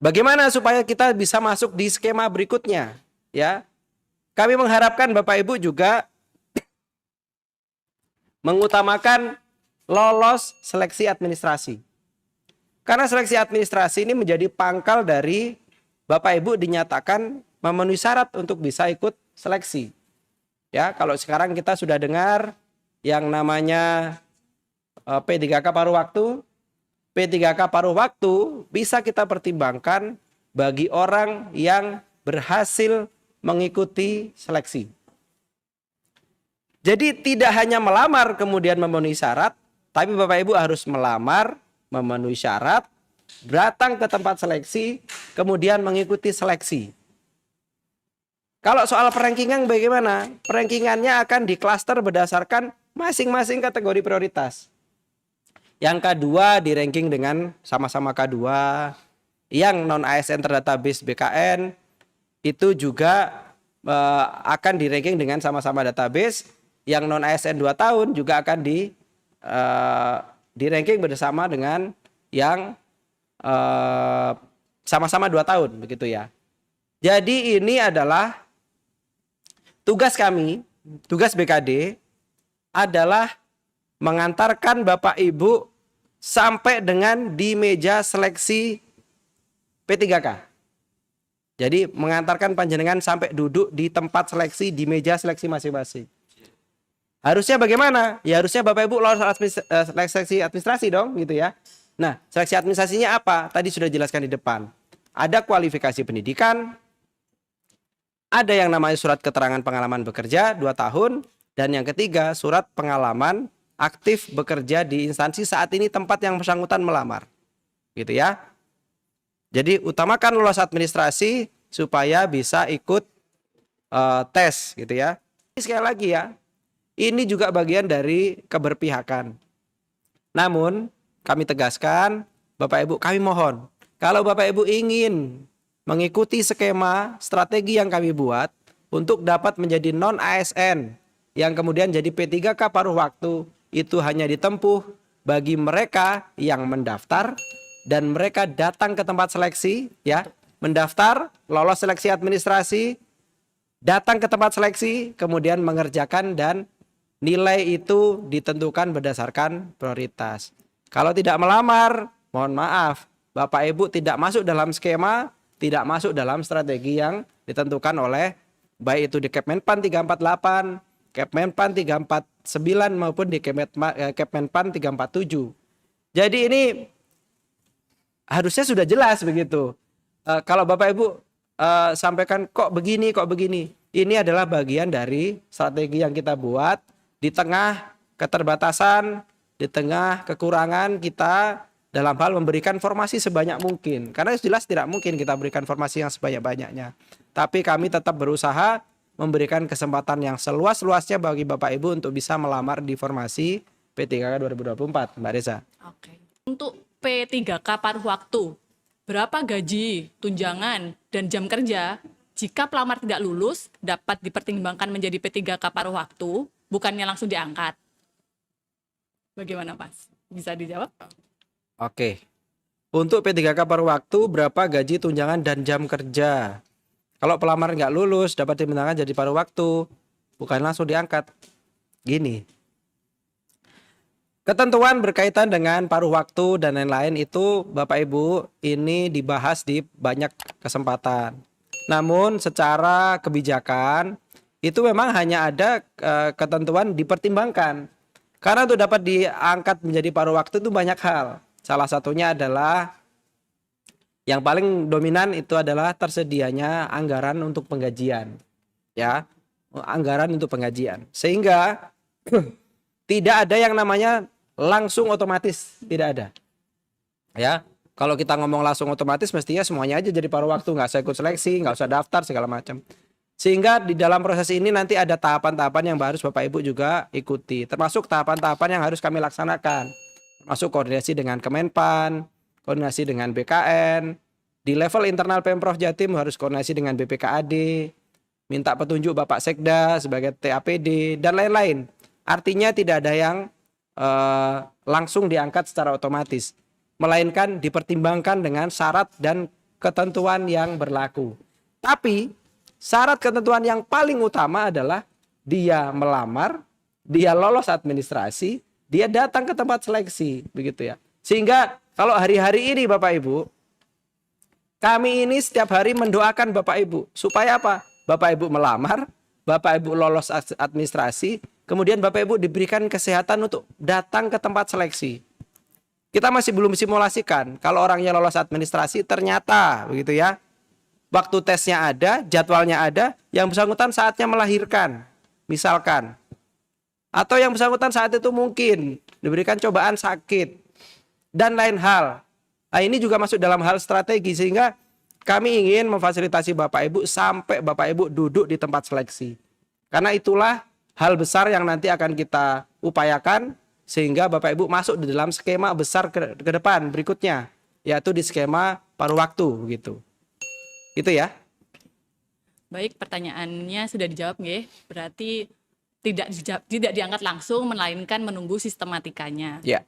Bagaimana supaya kita bisa masuk di skema berikutnya? Ya, kami mengharapkan Bapak Ibu juga mengutamakan lolos seleksi administrasi. Karena seleksi administrasi ini menjadi pangkal dari Bapak Ibu dinyatakan memenuhi syarat untuk bisa ikut seleksi. Ya, kalau sekarang kita sudah dengar yang namanya P3K paruh waktu. P3K paruh waktu bisa kita pertimbangkan bagi orang yang berhasil mengikuti seleksi. Jadi tidak hanya melamar kemudian memenuhi syarat, tapi Bapak Ibu harus melamar, memenuhi syarat, datang ke tempat seleksi, kemudian mengikuti seleksi. Kalau soal perankingan bagaimana? Perankingannya akan diklaster berdasarkan masing-masing kategori prioritas. Yang kedua di ranking dengan sama-sama K2, yang non ASN terdatabase BKN itu juga akan di ranking dengan sama-sama database. Yang non ASN 2 tahun juga akan di ranking bersama dengan yang sama-sama 2 tahun begitu ya. Jadi ini adalah tugas kami, tugas BKD adalah mengantarkan Bapak Ibu sampai dengan di meja seleksi P3K. Jadi mengantarkan panjenengan sampai duduk di tempat seleksi di meja seleksi masing-masing. Harusnya bagaimana? Ya harusnya Bapak Ibu lolos seleksi administrasi dong gitu ya. Nah, seleksi administrasinya apa? Tadi sudah jelaskan di depan. Ada kualifikasi pendidikan, ada yang namanya surat keterangan pengalaman bekerja 2 tahun, dan yang ketiga surat pengalaman aktif bekerja di instansi saat ini tempat yang bersangkutan melamar. Gitu ya. Jadi utamakan lolos administrasi supaya bisa ikut tes gitu ya. Sekali lagi ya, ini juga bagian dari keberpihakan. Namun kami tegaskan, Bapak Ibu kami mohon, kalau Bapak Ibu ingin mengikuti skema strategi yang kami buat untuk dapat menjadi non ASN yang kemudian jadi P3K paruh waktu, itu hanya ditempuh bagi mereka yang mendaftar dan mereka datang ke tempat seleksi ya, mendaftar, lolos seleksi administrasi, datang ke tempat seleksi, kemudian mengerjakan dan nilai itu ditentukan berdasarkan prioritas. Kalau tidak melamar, mohon maaf, Bapak Ibu tidak masuk dalam skema, tidak masuk dalam strategi yang ditentukan oleh baik itu di Kepmenpan 348, Kepmenpan 349 maupun di Kepmenpan 347. Jadi ini harusnya sudah jelas begitu. Kalau Bapak Ibu sampaikan kok begini, ini adalah bagian dari strategi yang kita buat di tengah keterbatasan, di tengah kekurangan kita dalam hal memberikan informasi sebanyak mungkin. Karena jelas tidak mungkin kita berikan informasi yang sebanyak-banyaknya. Tapi kami tetap berusaha memberikan kesempatan yang seluas-luasnya bagi Bapak Ibu untuk bisa melamar di formasi P3K 2024, Mbak Reza. Oke. Untuk P3K paruh waktu, berapa gaji, tunjangan, dan jam kerja jika pelamar tidak lulus dapat dipertimbangkan menjadi P3K paruh waktu, bukannya langsung diangkat? Bagaimana, Mas? Bisa dijawab? Oke. Untuk P3K paruh waktu, berapa gaji, tunjangan, dan jam kerja? Kalau pelamar nggak lulus dapat dimintakan jadi paruh waktu, bukan langsung diangkat. Gini, ketentuan berkaitan dengan paruh waktu dan lain-lain itu Bapak Ibu ini dibahas di banyak kesempatan. Namun secara kebijakan itu memang hanya ada ketentuan dipertimbangkan. Karena untuk dapat diangkat menjadi paruh waktu itu banyak hal. Salah satunya adalah yang paling dominan itu adalah tersedianya anggaran untuk penggajian. Ya, anggaran untuk penggajian. Sehingga tidak ada yang namanya langsung otomatis, tidak ada. Ya, kalau kita ngomong langsung otomatis mestinya semuanya aja jadi paruh waktu, nggak usah ikut seleksi, nggak usah daftar segala macam. Sehingga di dalam proses ini nanti ada tahapan-tahapan yang harus Bapak Ibu juga ikuti, termasuk tahapan-tahapan yang harus kami laksanakan, termasuk koordinasi dengan Kemenpan, koordinasi dengan BKN, di level internal Pemprov Jatim harus koordinasi dengan BPKAD, minta petunjuk Bapak Sekda sebagai TAPD dan lain-lain. Artinya tidak ada yang langsung diangkat secara otomatis, melainkan dipertimbangkan dengan syarat dan ketentuan yang berlaku. Tapi syarat ketentuan yang paling utama adalah dia melamar, dia lolos administrasi, dia datang ke tempat seleksi, begitu ya. Sehingga kalau hari-hari ini Bapak Ibu, kami ini setiap hari mendoakan Bapak Ibu supaya apa? Bapak Ibu melamar, Bapak Ibu lolos administrasi, kemudian Bapak Ibu diberikan kesehatan untuk datang ke tempat seleksi. Kita masih belum simulasikan kalau orangnya lolos administrasi ternyata begitu ya. Waktu tesnya ada, jadwalnya ada, yang bersangkutan saatnya melahirkan, misalkan. Atau yang bersangkutan saat itu mungkin diberikan cobaan sakit, dan lain hal. Nah, ini juga masuk dalam hal strategi, sehingga kami ingin memfasilitasi Bapak Ibu sampai Bapak Ibu duduk di tempat seleksi. Karena itulah hal besar yang nanti akan kita upayakan, sehingga Bapak Ibu masuk di dalam skema besar ke depan berikutnya, yaitu di skema paruh waktu, gitu. Itu ya. Baik, pertanyaannya sudah dijawab nggih. Berarti tidak diangkat langsung, melainkan menunggu sistematikanya. Ya.